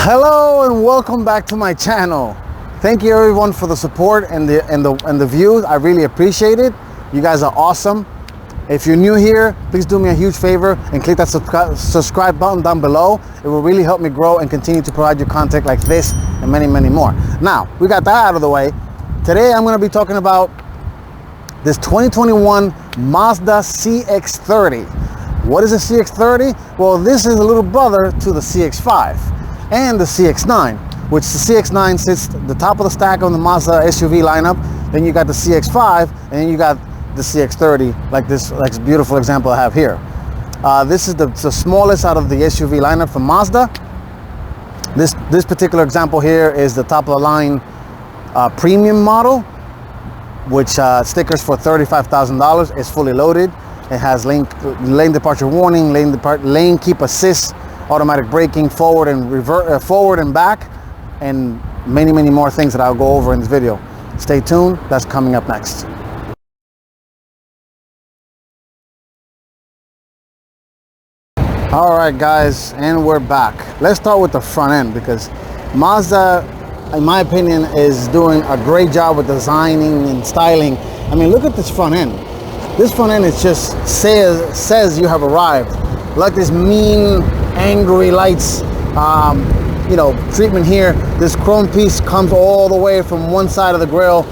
Hello and welcome back to my channel. Thank you everyone for the support and the views. I really appreciate it. You guys are awesome. If you're new here, please do me a huge favor and click that subscribe button down below. It will really help me grow and continue to provide you content like this and many more. Now, we got that out of the way. Today I'm going to be talking about this 2021 Mazda CX-30. What is a CX-30? Well, this is a little brother to the CX-5 and the CX-9, which the CX-9 sits at the top of the stack on the Mazda SUV lineup. Then you got the CX-5, and then you got the CX-30, like this beautiful example I have here. This is the smallest out of the SUV lineup from Mazda. This particular example here is the top of the line premium model, which stickers for $35,000. It's fully loaded. It has lane departure warning, lane keep assist, automatic braking, forward and back, and many more things that I'll go over in this video. Stay tuned, that's coming up next. All right guys, and we're back. Let's start with the front end, because Mazda, in my opinion, is doing a great job with designing and styling. I mean, look at this front end. This front end is just says you have arrived. Like this mean, angry lights, treatment here. This chrome piece comes all the way from one side of the grille,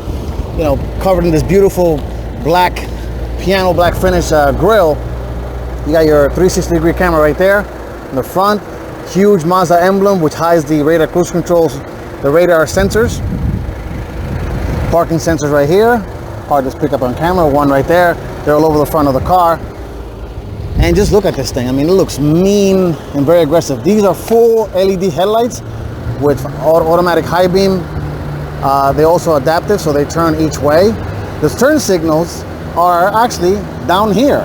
covered in this beautiful black, piano black finish grille. You got your 360-degree camera right there in the front. Huge Mazda emblem, which hides the radar cruise controls, the radar sensors. Parking sensors right here. Hard to pick up on camera. One right there. They're all over the front of the car. And just look at this thing. I mean, it looks mean and very aggressive. These are full LED headlights with automatic high beam. They're also adaptive, so they turn each way. The turn signals are actually down here,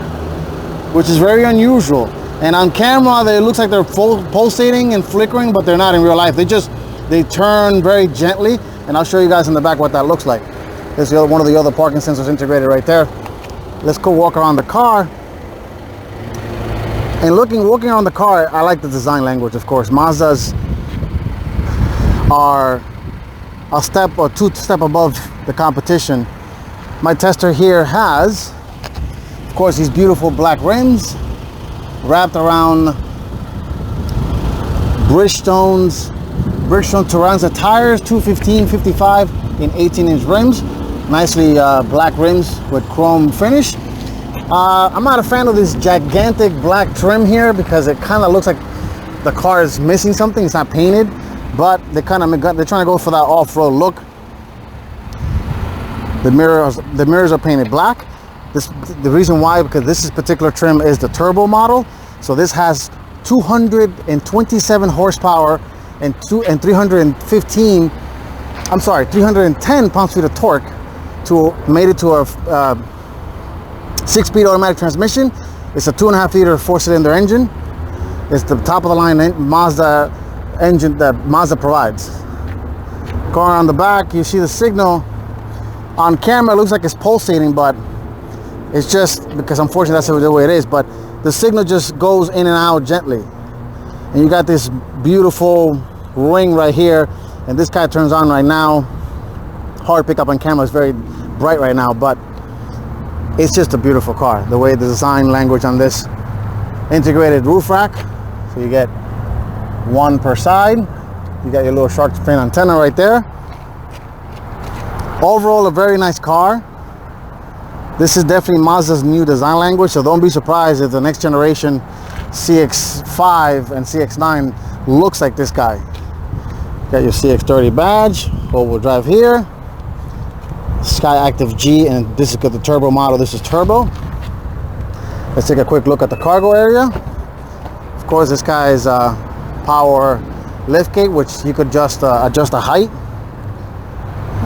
which is very unusual. And on camera, it looks like they're pulsating and flickering, but they're not in real life. They turn very gently, and I'll show you guys in the back what that looks like. There's one of the other parking sensors integrated right there. Let's go walk around the car. And walking around the car, I like the design language, of course. Mazdas are a step or two step above the competition. My tester here has, of course, these beautiful black rims wrapped around Bridgestone Turanza tires, 215, 55 in 18-inch rims. Nicely black rims with chrome finish. I'm not a fan of this gigantic black trim here, because it kind of looks like the car is missing something. It's not painted, but they're trying to go for that off-road look. The mirrors are painted black. The reason why, because this particular trim is the turbo model. So this has 227 horsepower and 310 pounds-feet of torque made it to a 6-speed automatic transmission. It's a 2.5-liter 4-cylinder engine. It's the top of the line Mazda engine that Mazda provides. Going around the back, you see the signal. On camera, it looks like it's pulsating, but it's just because, unfortunately, that's the way it is. But the signal just goes in and out gently. And you got this beautiful ring right here, and this guy turns on right now. Hard to pick up on camera, it's very bright right now, but it's just a beautiful car. The way the design language on this integrated roof rack, so you get one per side. You got your little shark fin antenna right there. Overall, a very nice car. This is definitely Mazda's new design language, so don't be surprised if the next generation CX-5 and CX-9 looks like this guy. Got your CX-30 badge, all-wheel drive here. Sky Active G, and this is the turbo model. This is turbo. Let's take a quick look at the cargo area. Of course, this guy's power liftgate, which you could just adjust the height.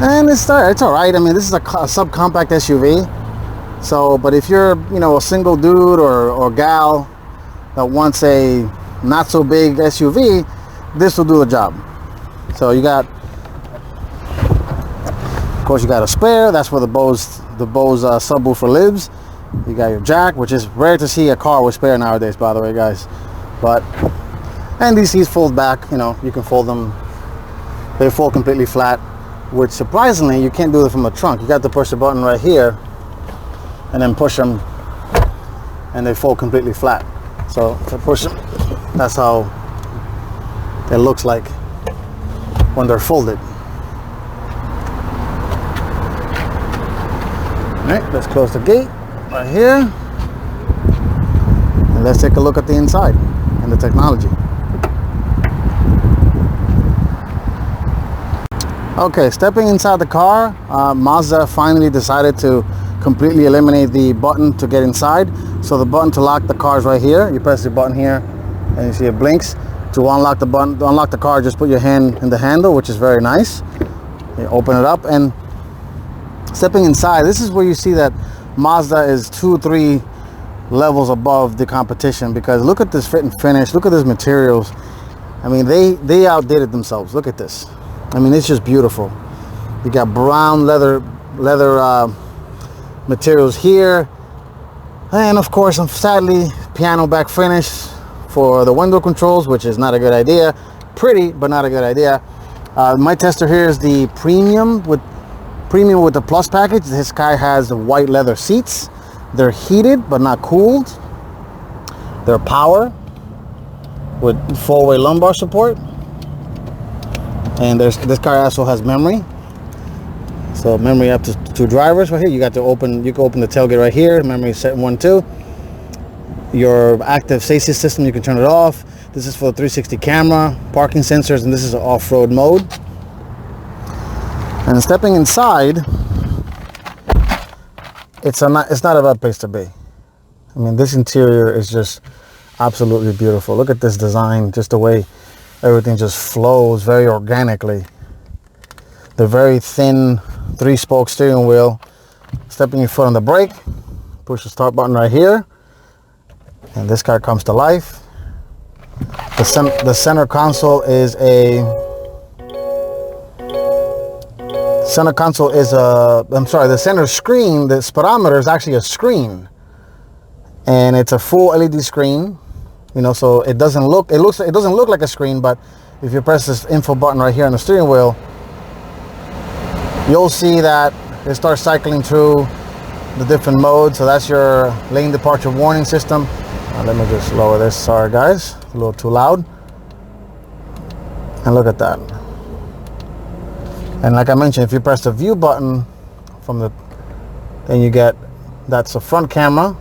And it's all right. I mean, this is a subcompact SUV. So, but if you're, a single dude or gal that wants a not so big SUV, this will do the job. So you got, of course, you got a spare. That's where the Bose subwoofer lives. You got your jack, which is rare to see a car with spare nowadays, by the way, guys. But And these seats fold back, you know, you can fold them. They fold completely flat, which surprisingly, you can't do it from the trunk. You got to push the button right here and then push them and they fold completely flat. So to push them, that's how it looks like when they're folded. All right, let's close the gate right here. And let's take a look at the inside and the technology. Okay, stepping inside the car, Mazda finally decided to completely eliminate the button to get inside. So the button to lock the car is right here. You press the button here and you see it blinks. To unlock the button, to unlock the car, just put your hand in the handle, which is very nice. You open it up, and stepping inside, this is where you see that Mazda is 2-3 levels above the competition, because look at this fit and finish, look at these materials. I mean, they outdid it themselves. Look at this. I mean, it's just beautiful. You got brown leather materials here, and of course, sadly, piano back finish for the window controls, which is not a good idea. Pretty, but not a good idea. My tester here is the premium with the plus package. This guy has the white leather seats. They're heated but not cooled. They're power with 4-way lumbar support. And this car also has memory. So memory up to 2 drivers right here. You can open the tailgate right here. Memory set 1, 2. Your active safety system, you can turn it off. This is for the 360 camera, parking sensors, and this is off-road mode. And stepping inside, it's not a bad place to be. I mean, this interior is just absolutely beautiful. Look at this design, just the way everything just flows very organically. The very thin 3-spoke steering wheel. Stepping your foot on the brake, push the start button right here, and this car comes to life. The center console is the center screen, the speedometer is actually a screen, and it's a full LED screen, you know, so it doesn't look like a screen, but if you press this info button right here on the steering wheel, you'll see that it starts cycling through the different modes. So that's your lane departure warning system. Let me just lower this. Sorry guys, a little too loud. And look at that. And like I mentioned, if you press the view button then you get, that's a front camera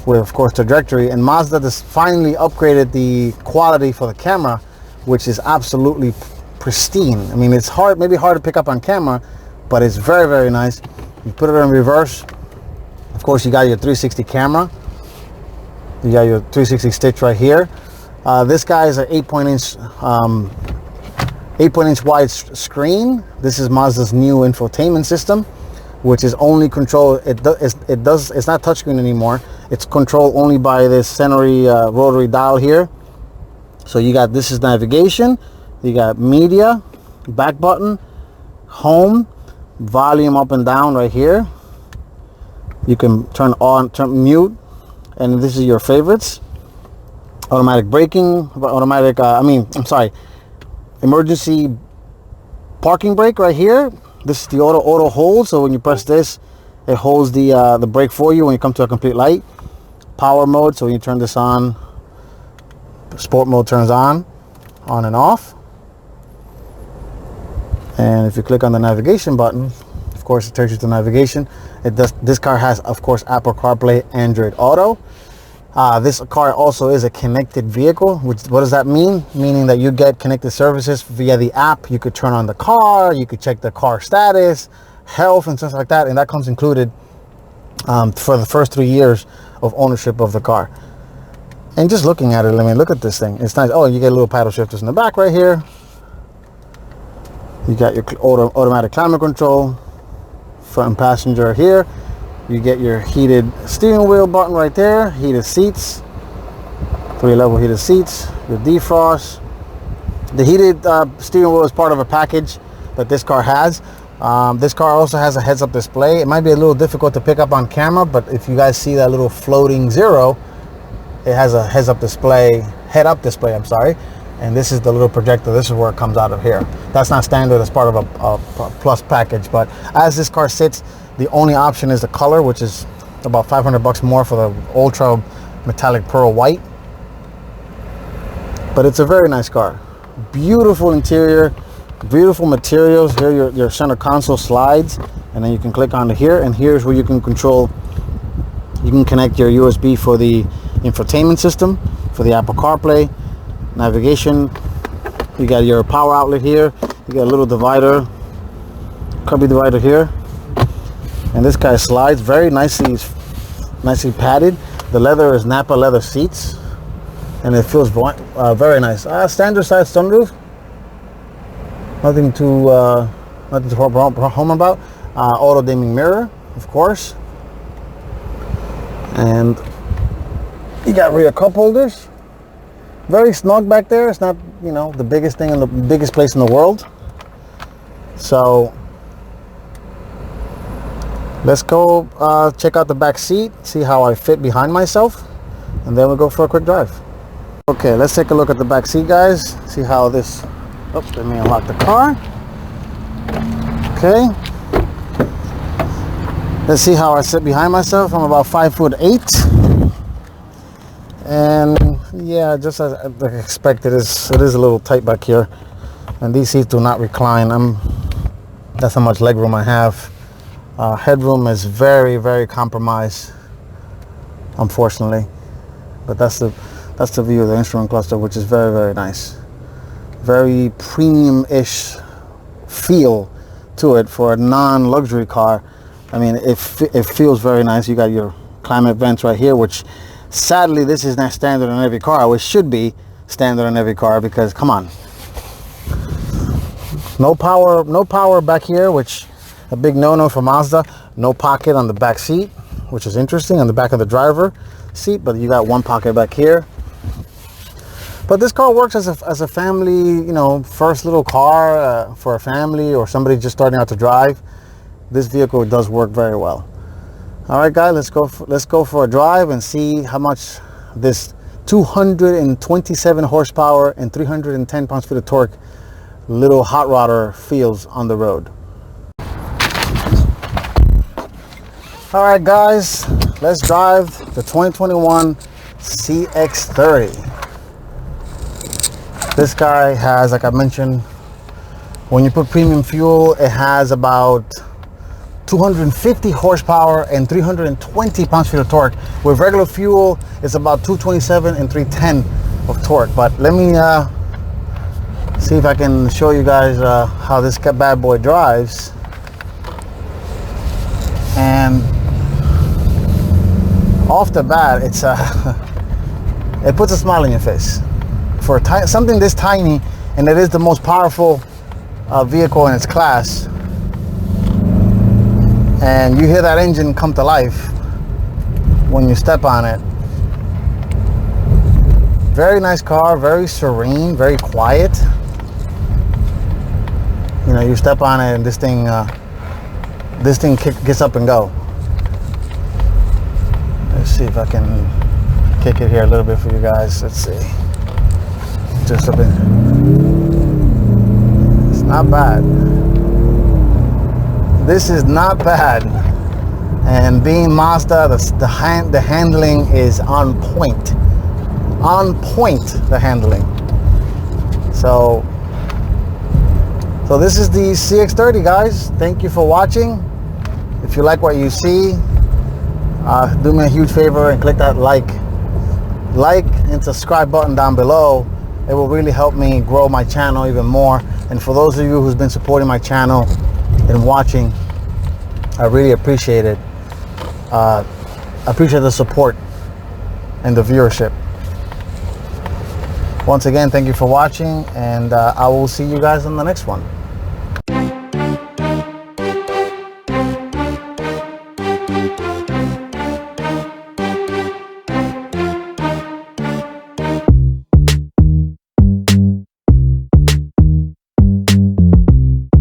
with of course trajectory. And Mazda has finally upgraded the quality for the camera, which is absolutely pristine. I mean, it's maybe hard to pick up on camera, but it's very, very nice. You put it in reverse. Of course, you got your 360 camera. You got your 360 stitch right here. This guy is an 8.inch wide screen. This is Mazda's new infotainment system, which is only controlled. It's not touchscreen anymore. It's controlled only by this centery rotary dial here. So this is navigation. You got media, back button, home, volume up and down right here. You can turn mute, and this is your favorites. Automatic braking, emergency parking brake right here. This is the auto hold, so when you press this, it holds the brake for you when you come to a complete light. Power mode, so when you turn this on, sport mode turns on and off. And if you click on the navigation button, of course it takes you to navigation. This car has, of course, Apple CarPlay, Android Auto. This car also is a connected vehicle. What does that mean? Meaning that you get connected services via the app. You could turn on the car, you could check the car status, health, and stuff like that, and that comes included for the first 3 years of ownership of the car. And just looking at it, I mean, look at this thing. It's nice. Oh, you get a little paddle shifters in the back right here. You got your automatic climate control, front passenger here. You get your heated steering wheel button right there, heated seats, 3-level heated seats, your defrost. The heated steering wheel is part of a package that this car has. This car also has a heads-up display. It might be a little difficult to pick up on camera, but if you guys see that little floating 0, it has a heads-up display head-up display, I'm sorry. And this is the little projector. This is where it comes out of here. That's not standard as part of a plus package, but as this car sits, the only option is the color, which is about $500 more for the ultra metallic pearl white. But it's a very nice car. Beautiful interior, beautiful materials. Here your center console slides, and then you can click onto here, and here's where you can control, you can connect your USB for the infotainment system, for the Apple CarPlay, navigation. You got your power outlet here. You got a little divider, cubby divider here, and this guy slides very nicely padded. The leather is Napa leather seats, and it feels very nice. Standard size sunroof. Nothing to home about. Auto dimming mirror, of course, and you got rear cup holders. Very snug back there. It's not, you know, the biggest thing in the biggest place in the world. So let's go check out the back seat, see how I fit behind myself, and then we'll go for a quick drive. Okay, let's take a look at the back seat, guys. See how this. Oh, let me unlock the car. Okay. Let's see how I sit behind myself. I'm about 5'8", and yeah, just as I expected, it is a little tight back here, and these seats do not recline. That's how much leg room I have. Headroom is very, very compromised, unfortunately, but that's the view of the instrument cluster, which is very, very nice. Very premium-ish feel to it for a non-luxury car. I mean, it feels very nice. You got your climate vents right here, which sadly this is not standard in every car, which should be standard in every car, because come on, no power back here, which a big no-no for Mazda. No pocket on the back seat, which is interesting, on the back of the driver seat, but you got one pocket back here. But this car works as a family, you know, first little car for a family or somebody just starting out to drive. This vehicle does work very well. All right, guys, let's go for a drive and see how much this 227 horsepower and 310 pounds-feet of torque little hot rodder feels on the road. All right, guys, let's drive the 2021 CX-30. This guy has, like I mentioned, when you put premium fuel, it has about 250 horsepower and 320 pounds-feet of torque. With regular fuel, it's about 227 and 310 of torque. But let me see if I can show you guys how this bad boy drives. And off the bat, it's it puts a smile on your face. For something this tiny, and it is the most powerful vehicle in its class, and you hear that engine come to life when you step on it. Very nice car, very serene, very quiet. You know, you step on it and this thing gets up and go. Let's see if I can kick it here a little bit for you guys. Let's see. Just a bit. It's not bad. This is not bad. And being Mazda, the handling is on point. On point, the handling. So this is the CX-30, guys. Thank you for watching. If you like what you see, do me a huge favor and click that like and subscribe button down below. It will really help me grow my channel even more. And for those of you who's been supporting my channel and watching, I really appreciate it. I appreciate the support and the viewership. Once again, thank you for watching, and I will see you guys in the next one.